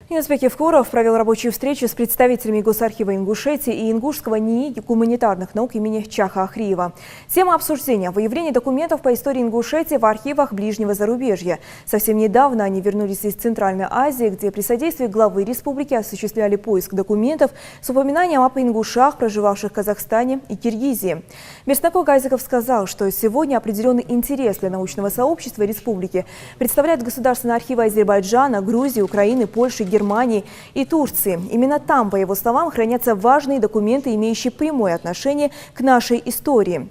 Юнусбек Евкуров провел рабочую встречу с представителями Госархива Ингушетии и Ингушского НИИ гуманитарных наук имени Чаха Ахриева. Тема обсуждения – выявление документов по истории Ингушетии в архивах ближнего зарубежья. Совсем недавно они вернулись из Центральной Азии, где при содействии главы республики осуществляли поиск документов с упоминанием об ингушах, проживавших в Казахстане и Киргизии. Мерснакой Гайзиков сказал, что сегодня определенный интерес для научного сообщества республики представляют государственные архивы Азербайджана, Грузии, Украины, Польши, Германии и Турции. Именно там, по его словам, хранятся важные документы, имеющие прямое отношение к нашей истории.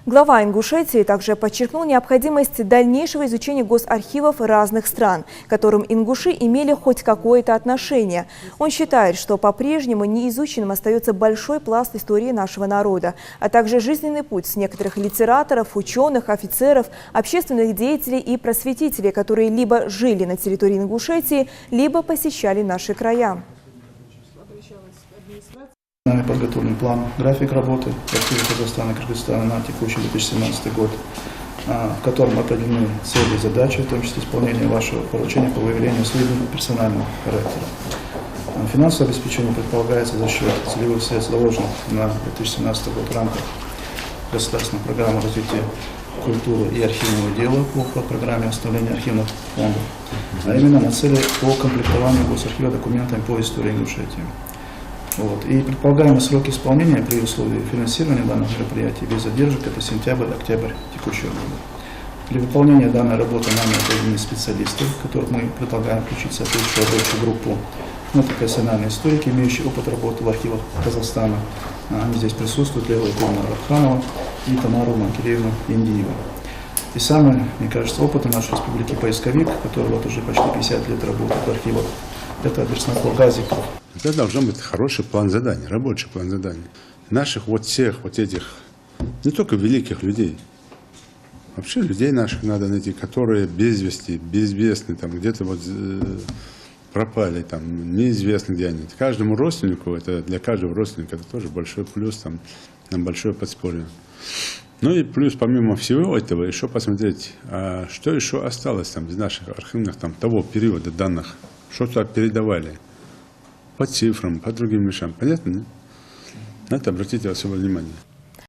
Глава Ингушетии также подчеркнул необходимость дальнейшего изучения госархивов разных стран, к которым ингуши имели хоть какое-то отношение. Он считает, что по-прежнему неизученным остается большой пласт истории нашего народа, а также жизненный путь с некоторых литераторов, ученых, офицеров, общественных деятелей и просветителей, которые либо жили на территории Ингушетии, либо посещали наши края. Нами подготовлен план, график работы в архиве Казахстана и Кыргызстана на текущий 2017 год, в котором определены цели и задачи, в том числе исполнение вашего поручения по выявлению сведений персонального характера. Финансовое обеспечение предполагается за счет целевых средств, заложенных на 2017 год в рамках государственной программы развития культуры и архивного дела по программе оставления архивных фондов, а именно на цели по комплектованию госархива документами по истории Ингушетии. И предполагаемые сроки исполнения при условии финансирования данных мероприятий без задержек — это сентябрь-октябрь текущего года. Для выполнения данной работы нами определены специалисты, которых мы предлагаем включить в соответствующую рабочую группу. Это профессиональные историки, имеющие опыт работы в архивах Казахстана. Они здесь присутствуют: Лейла Ивановна Рабханова и Тамару Манкелеевну Индиева. И самый, мне кажется, опыт нашей республики поисковик, который вот уже почти 50 лет работает в архивах, это Мерснакой Гайзиков. Это должен быть хороший план заданий, рабочий план заданий. Наших всех этих, не только великих людей, вообще людей наших надо найти, которые без вести, безвестны, там где-то пропали, там неизвестно где они. Каждому родственнику, это для каждого родственника это тоже большой плюс, там большое подспорье. Ну и плюс, помимо всего этого, еще посмотреть, что еще осталось там из наших архивных того периода данных, что туда передавали. По цифрам, по другим вещам. Понятно? На это обратите особое внимание.